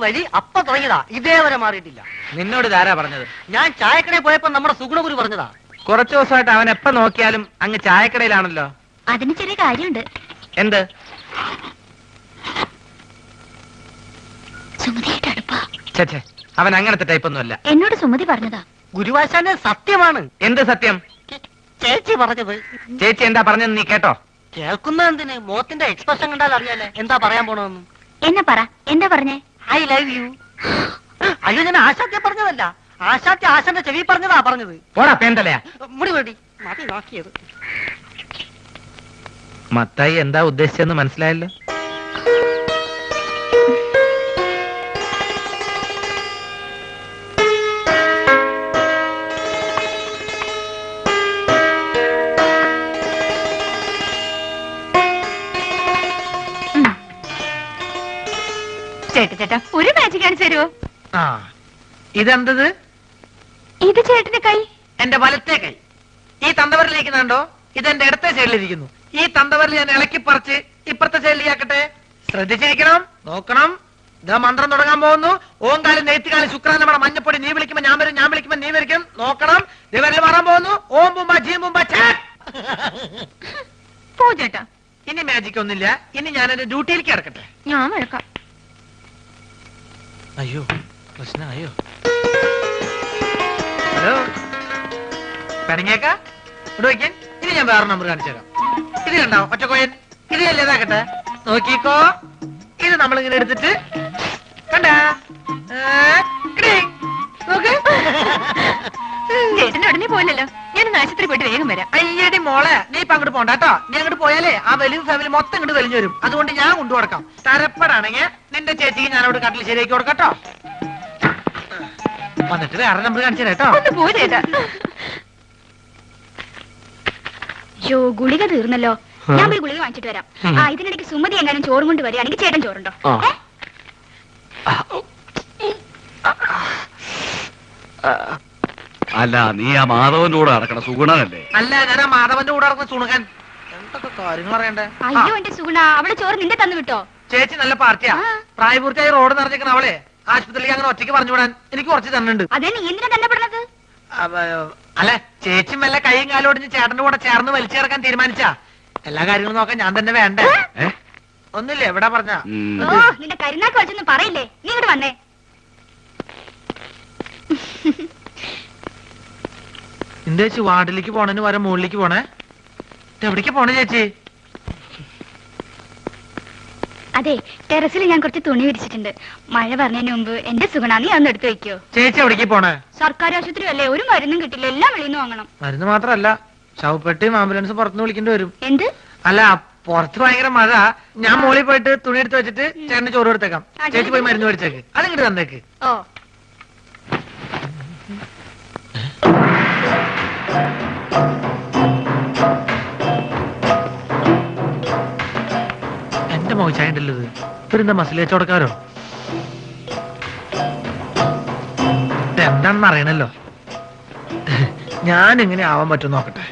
വഴി അപ്പ തുടങ്ങിയതാ, ഇതേവരെ മാറിയിട്ടില്ല. നിന്നോട് ധാരാ പറഞ്ഞത്? ഞാൻ ചായക്കടയിൽ പോയപ്പോ നമ്മുടെ സുഗുണഗുരു പറഞ്ഞതാ. കുറച്ചു ദിവസമായിട്ട് അവൻ എപ്പ നോക്കിയാലും അങ്ങ് ചായക്കടയിലാണല്ലോ. അതിന് ചെറിയ കാര്യമുണ്ട്. എന്ത്? സുമതിയായിട്ട് അടുപ്പാ. ചേ, അവൻ അങ്ങനത്തെ ടൈപ്പൊന്നുമല്ല. എന്നോട് സുമതി പറഞ്ഞതാ. ഗുരുവാശാന്റെ സത്യമാണ്. എന്ത് സത്യം? ചേച്ചി പറഞ്ഞത്. ചേച്ചി എന്താ പറഞ്ഞെന്ന് നീ കേട്ടോ? കേൾക്കുന്ന എന്തിന്? മോത്തിന്റെ എക്സ്പ്രഷൻ കണ്ടാൽ അറിയാലേ എന്താ പറയാൻ പോണെന്ന്. എന്നെ പറ, എന്താ പറഞ്ഞേ? I love you. അയ്യോ, ഞാൻ ആശാത്യ പറഞ്ഞതല്ല, ആശാത്യ ആശാന്റെ ചെവി പറഞ്ഞതാ പറഞ്ഞത്. പോടാ പേന്തലയാ. മുടി വേണ്ടി മതി നോക്കിയത്. മത്തായി എന്താ ഉദ്ദേശിച്ചെന്ന് മനസ്സിലായല്ലോ. ചേട്ടാ ഒരു മാജിക് കാണിച്ചു തരുമോ? ആ, ഇതെന്തത്? ഇത് ചേട്ടന്റെ കൈ. എന്റെ വലത്തെ കൈ. ഈ തന്തവരിലേക്ക് കണ്ടോ? ഇതെന്റെ ഇടത്തെ സൈഡിലിരിക്കുന്നു. ഈ തന്തവരിൽ ഞാൻ ഇളക്കി പറിച്ച് ഇപ്പുറത്തെ സൈഡിലേക്കാക്കട്ടെ. ശ്രദ്ധിച്ചിരിക്കണം, നോക്കണം. ഇതാ മന്ത്രം തുടങ്ങാൻ പോകുന്നു. ഓങ്കാലം നെയ്ത്തുകാലം ശുക്രാൻ നമ്മുടെ മഞ്ഞപ്പൊടി. നീ വിളിക്കുമ്പോ ഞാൻ വരും, ഞാൻ വിളിക്കുമ്പോ നീ വരിക്കും. നോക്കണം. ദിവരിൽ മാറാൻ പോകുന്നു. ഓം ബുംബ ജീം ബുംബ പോ ചേട്ടാ. ഇനി മാജിക് ഒന്നില്ല. ഇനി ഞാൻ എന്റെ ഡ്യൂട്ടിയിലേക്ക് കിടക്കട്ടെ. ഞാൻ വഴക്കാം. അയ്യോ, പ്രശ്നമായോ? ഹലോ, പിണങ്ങിയേക്കാ? ഇവിടെ വയ്ക്കാൻ. ഇനി ഞാൻ വേറെ നമ്പർ കാണിച്ചേക്കാം. ഇത് കണ്ടോ ഒറ്റക്കോയൻ? ഇത് അല്ലേതാക്കട്ടെ. നോക്കിക്കോ. ഇത് നമ്മളിങ്ങനെ എടുത്തിട്ട് കണ്ടാ നോക്ക്. ചേട്ടന്റെ ഉടനെ പോയില്ലല്ലോ. ഞാനൊന്ന് ആശുപത്രി പോയിട്ട് വേഗം വരാം. അയ്യടി മോളെ, നീ ഇപ്പൊ അങ്ങോട്ട് പോണ്ട കേട്ടോ. നീ അങ്ങോട്ട് പോയാലേ ആ വലിയ ഫാമിലി മൊത്തം ഇങ്ങോട്ട് വലിഞ്ഞു വരും. അതുകൊണ്ട് ഞാൻ കൊണ്ടു കൊടുക്കാം. തരപ്പെടാണെങ്കിൽ നിന്റെ ചേച്ചിക്ക് ഞാൻ അവിടെ കട്ടിൽ ശരിയാക്കി കൊടുക്കട്ടോ. വന്നിട്ട് വേറെ നമ്പർ കാണിച്ചു കേട്ടോ. ഒന്ന് പോ ചേട്ടാ. യോ, ഗുളിക തീർന്നല്ലോ. ഞാൻ പോയി ഗുളിക വാങ്ങിച്ചിട്ട് വരാം. ആ, ഇതിനിടയ്ക്ക് സുമതി എങ്ങാനും ചോറും കൊണ്ട് വരികയാണെങ്കിൽ ചേട്ടൻ ചോറുണ്ടോ? അല്ല, നീ ആ മാധവന്റെ കൂടെ നടക്കണ സുഗുണനല്ലേ? അല്ല, ഞാൻ ആ മാധവന്റെ കൂടെ നടക്കുന്ന സുണുകൻ. എന്തൊക്കെ കാര്യങ്ങൾ അറിയണ്ടേ? അയ്യോ എന്റെ സുഗുണ, അവള് ചോറ് നിന്റെ തന്നു വിട്ടോ? ചേച്ചി നല്ല പാർട്ടിയാ. പ്രായപൂർത്തിയായി റോഡ് നിറഞ്ഞിരിക്കണ അവളെ ആശുപത്രിയിലേക്ക് അങ്ങനെ ഒറ്റയ്ക്ക് പറഞ്ഞു വിടാൻ എനിക്ക് കുറച്ച് തന്നുണ്ട്. അതെ, നീ എന്തിനാ തന്നെ പെടുന്നത്? അല്ലെ, ചേച്ചി മെല്ല കൈയും കാലും ഒടിഞ്ഞ് ചേട്ടന്റെ കൂടെ ചേർന്ന് വലിച്ചേർക്കാൻ തീരുമാനിച്ചാ. എല്ലാ കാര്യങ്ങളും നോക്കാൻ ഞാൻ തന്നെ വേണ്ടേ? ഒന്നില്ലേ എവിടെ പറഞ്ഞ? ഓ, നിന്റെ കരുനാക്ക് വെച്ചൊന്നും പറയില്ലേ. നീ ഇങ്ങോട്ട് വന്നേ. എന്റെ ചേച്ചി വാർഡിലേക്ക് പോണേന് വരെ മുകളിലേക്ക് പോണേ. എവിടേക്ക് പോണേ ചേച്ചി? അതെ, ടെറസിൽ ഞാൻ കുറച്ച് തുണി വിരിച്ചിട്ടുണ്ട്. മഴ പറഞ്ഞതിന് മുമ്പ് എന്റെ സുഗുണ നീ അന്ന് എടുത്തു വെക്കോ. ചേച്ചി എവിടേക്ക് പോണേ? സർക്കാർ ആശുപത്രി അല്ലേ, ഒരു മരുന്നും കിട്ടില്ല, എല്ലാം വെളിയിൽ നിന്ന് വാങ്ങണം. മരുന്ന് മാത്രല്ല, ശവപ്പെട്ടിയും ആംബുലൻസ് പുറത്തുനിന്ന് വിളിക്കേണ്ടി വരും. എന്ത്? അല്ല, പുറത്ത് ഭയങ്കര മഴ. ഞാൻ മോളിൽ പോയിട്ട് തുണി എടുത്ത് വെച്ചിട്ട് ചേട്ടന് ചോറ് കൊടുത്തേക്കാം. ചേച്ചി പോയി മരുന്ന് മേടിച്ചേക്ക്. അതിങ്ങോട്ട് തന്നേക്ക്. ഓ, എന്റെ മോശായിട്ടല്ലത്. ഇവരെന്താ മസിലേച്ചോടക്കാരോ? എന്താണെന്ന് അറിയണല്ലോ. ഞാൻ എങ്ങനെ ആവാൻ പറ്റും നോക്കട്ടെ.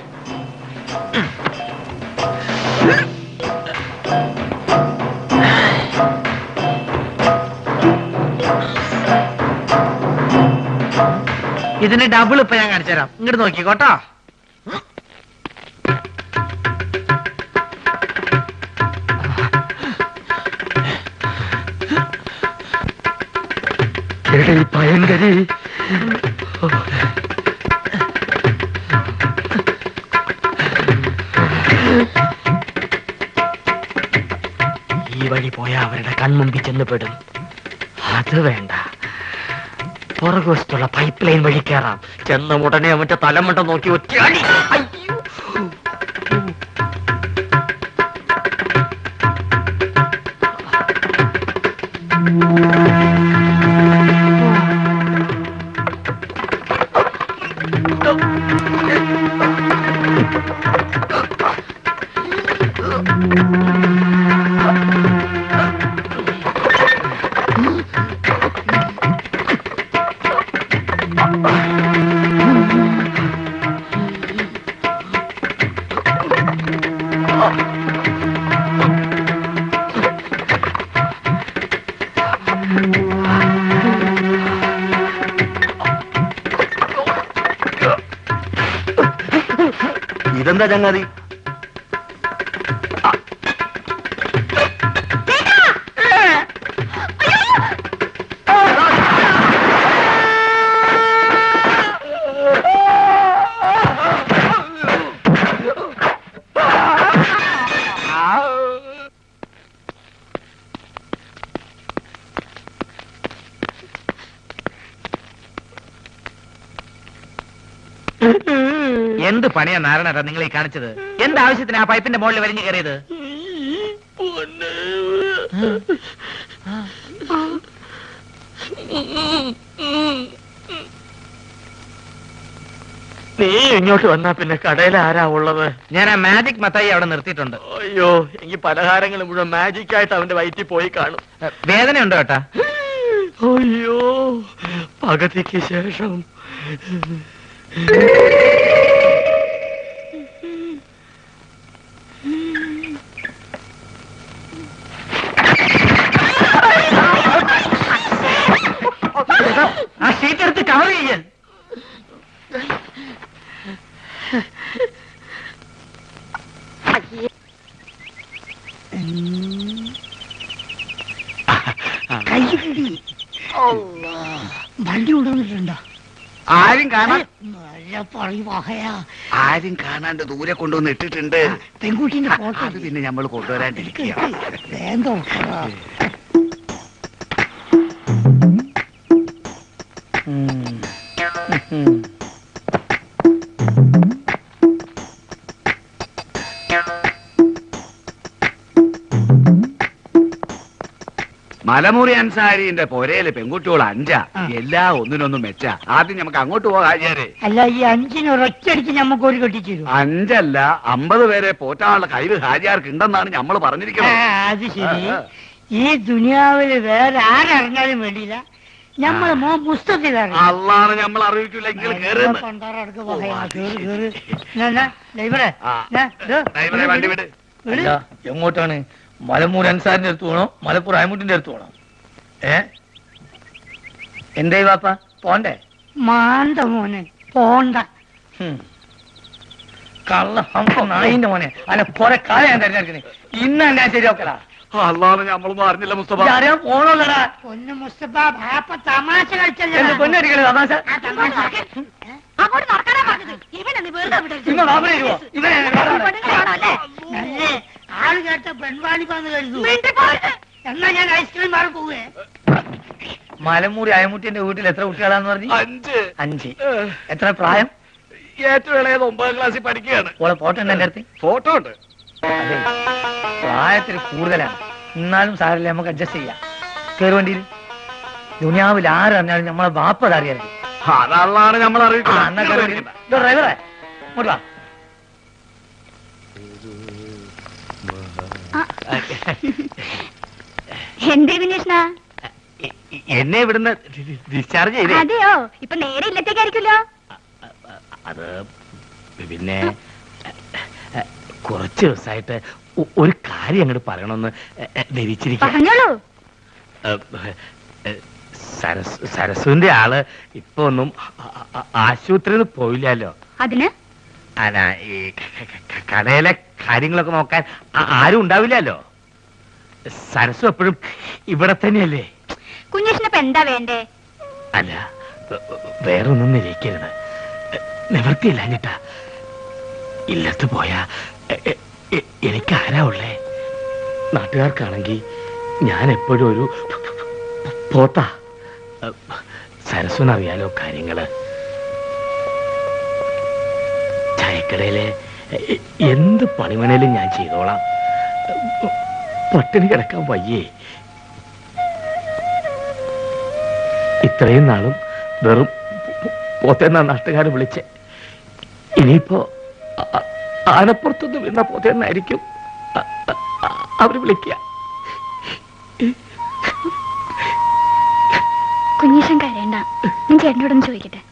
ഇതിന് ഡബിൾ ഇപ്പൊ ഞാൻ കാണിച്ചു തരാം. ഇങ്ങോട്ട് നോക്കിക്കോട്ടോ. ഭയങ്കരി ഈ വഴി പോയാ അവരുടെ കൺമുമ്പിൽ ചെന്ന് പെടും. അത് വേണ്ട, പുറകുവശത്തുള്ള പൈപ്പ് ലൈൻ വഴി കയറാം. ചെന്ന ഉടനെ അവന്റെ തലമുണ്ട നോക്കി ഒറ്റയാടി. എന്താ ചങ്ങാതി? എന്ത് പണിയാ നാരായണ നിങ്ങൾ ഈ കാണിച്ചത്? എന്താവശ്യത്തിന് ആ പൈപ്പിന്റെ മുകളിൽ വലിഞ്ഞു കയറിയത്? നീ ഇങ്ങോട്ട് വന്നാ പിന്നെ കടയിൽ ആരാ ഉള്ളത്? ഞാൻ ആ മാജിക് മത്തായി അവിടെ നിർത്തിയിട്ടുണ്ട്. അയ്യോ, എനിക്ക് പലഹാരങ്ങൾ മുഴുവൻ മാജിക് ആയിട്ട് അവന്റെ വയറ്റിൽ പോയി കാണും. വേദനയുണ്ടോ ഏട്ടാ? അയ്യോ, പകുതിക്ക് ശേഷം. ആ ഷീറ്റ് എടുത്ത് കവർ ചെയ്യാൻ. വണ്ടി കൊണ്ടുവന്നിട്ടുണ്ടോ? ആരും കാണാൻ ആരും കാണാണ്ട് ദൂരെ കൊണ്ടുവന്ന് ഇട്ടിട്ടുണ്ട്. പെൺകുട്ടിന്റെ ഫോട്ടോ അത് പിന്നെ നമ്മൾ കൊണ്ടുവരാണ്ടിരിക്കുക. മലമുറി അൻസാരിന്റെ പൊരയിലെ പെൺകുട്ടികൾ 5 എല്ലാ ഒന്നിനൊന്നും മെച്ച. ആദ്യം നമുക്ക് അങ്ങോട്ട് പോകാം ഹാജിയാരെ. അല്ല, ഈ 5 ഒരൊറ്റടിക്ക് ഞമ്മക്ക് ഒരു കെട്ടിച്ചു. 5 അല്ല 50 പേരെ പോറ്റാനുള്ള കഴിവ് ഹാജിയാർക്ക് ഉണ്ടെന്നാണ് നമ്മൾ പറഞ്ഞിരിക്കുന്നത്. അത് ശരി. ഈ ദുനിയാവില് വേറെ ആരറിഞ്ഞാലും വേണ്ടിയില്ല, ഞമ്മള് മോൻ പുസ്തകത്തിലാണ്. അള്ളാണ് നമ്മൾ അറിയിക്കില്ല. എങ്കിൽ കേറുന്നു വണ്ടി വിട്. അല്ല, എങ്ങോട്ടാണ്? മലമൂർ അൻസാരിന്റെ അടുത്ത് പോണോ മലപ്പുറ അയമുട്ടിന്റെ അടുത്ത് പോണോ? എന്തേ വാപ്പ പോണ്ടേ? മാണ്ട മോനെ പോണ്ട. കള്ള നായിന്റെ മോനെ അല്ല കൊറേ കാലം ഞാൻ തിരഞ്ഞെടുക്കണേ. ഇന്ന് ഞാൻ ശരിയാക്കലാ. അള്ളാണ് നമ്മളൊന്നും അറിഞ്ഞില്ല മുസ്തഫ. അറിയാൻ പോണോല്ലടാ. പൊന്നു മുസ്തഫ ബാപ്പ തമാശ കളിച്ചല്ലേ. എന്റെ പൊന്നടിക്കണേ തമാശ. അങ്ങോട്ട് നടക്കാനാ പറഞ്ഞത്. ഇവനെ വെറുതെ വിടരുത്. ഇവൻ വാപ്പനെ ഇരുവോ? ഇവനെ പെണ്ണുങ്ങളാണല്ലേ? നല്ലേ ആള് കേട്ട പെൺവാണിപ്പാന്ന് കരുതു. മിണ്ടി പോരുത്. എന്നാ ഞാൻ ഐസ്ക്രീം മാറി പോവേ. മലമൂരി അയമുട്ടിന്റെ വീട്ടിൽ എത്ര കുട്ടികളാന്ന് പറഞ്ഞു? 5. 5. എത്ര പ്രായം? ഏറ്റവും ഇളയത് 9ാം ക്ലാസ്സിൽ പഠിക്കുകയാണ്. ഓളെ ഫോട്ടോ ഉണ്ട് എന്റെ അടുത്ത്. ഫോട്ടോ ഉണ്ട്. അതെ, പ്രായത്തിൽ കൂടുതലാണ്. എന്നാലും സാരല്ലേ, നമുക്ക് അഡ്ജസ്റ്റ് ചെയ്യാം. കയറുവണ്ടിയിൽ ദുനിയാവിൽ ആരറിഞ്ഞാലും നമ്മളെ ബാപ്പ അറിയരുത്. അതള്ളാണ് നമ്മൾ എന്നാ കയറുവണ്ടി. ഡ്രൈവറെ ഇങ്ങോട്ട് വാ. എന്തേ വിനേഷ്ണ? എന്നെ ഇവിടുന്ന് ഡിസ്ചാർജ് ചെയ്തേ. അതെയോ? ഇപ്പൊ നേരെ ഇല്ലത്തേക്കായിരിക്കുമല്ലോ. അത് പിന്നെ കുറച്ച് ദിവസമായിട്ട് ഒരു കാര്യം അങ്ങോട്ട് പറയണമെന്ന് ധരിച്ചിരിക്കുക. പറഞ്ഞോളൂ. സരസുവിന്റെ ആള് ഇപ്പൊ ഒന്നും ആശുപത്രിയിൽ പോയില്ലല്ലോ. അതിന് അല്ല, ഈ കടയിലെ കാര്യങ്ങളൊക്കെ നോക്കാൻ ആരും ഉണ്ടാവില്ലല്ലോ. സരസു എപ്പോഴും ഇവിടെ തന്നെയല്ലേ. കുഞ്ഞേഷിനിപ്പോ എന്താ വേണ്ടേ? അല്ല, വേറൊന്നും നിരക്കരുത്. നിവൃത്തിയില്ലാഞ്ഞിട്ടാ. ഇല്ലത്ത് പോയാ എനിക്ക് ആരാ ഉള്ളേ? നാട്ടുകാർക്കാണെങ്കിൽ ഞാൻ എപ്പോഴും ഒരു പോത്താ. സരസ്വനറിയാലോ കാര്യങ്ങള്. ചായക്കടയിലെ എന്ത് പണിമണേലും ഞാൻ ചെയ്തോളാം. പട്ടിണി കിടക്കാൻ വയ്യേ. ഇത്രയും നാളും വെറും പോത്തേന്നാ നാട്ടുകാരെ വിളിച്ചേ. ഇനിയിപ്പോ ആനപ്പുറത്തുനിന്ന് വീണ പോത്തേന്നായിരിക്കും അവര് വിളിക്കുക. കുഞ്ഞീഷൻ കരയണ്ട. ഞാൻ ചേട്ടനോടൊന്ന് ചോദിക്കട്ടെ.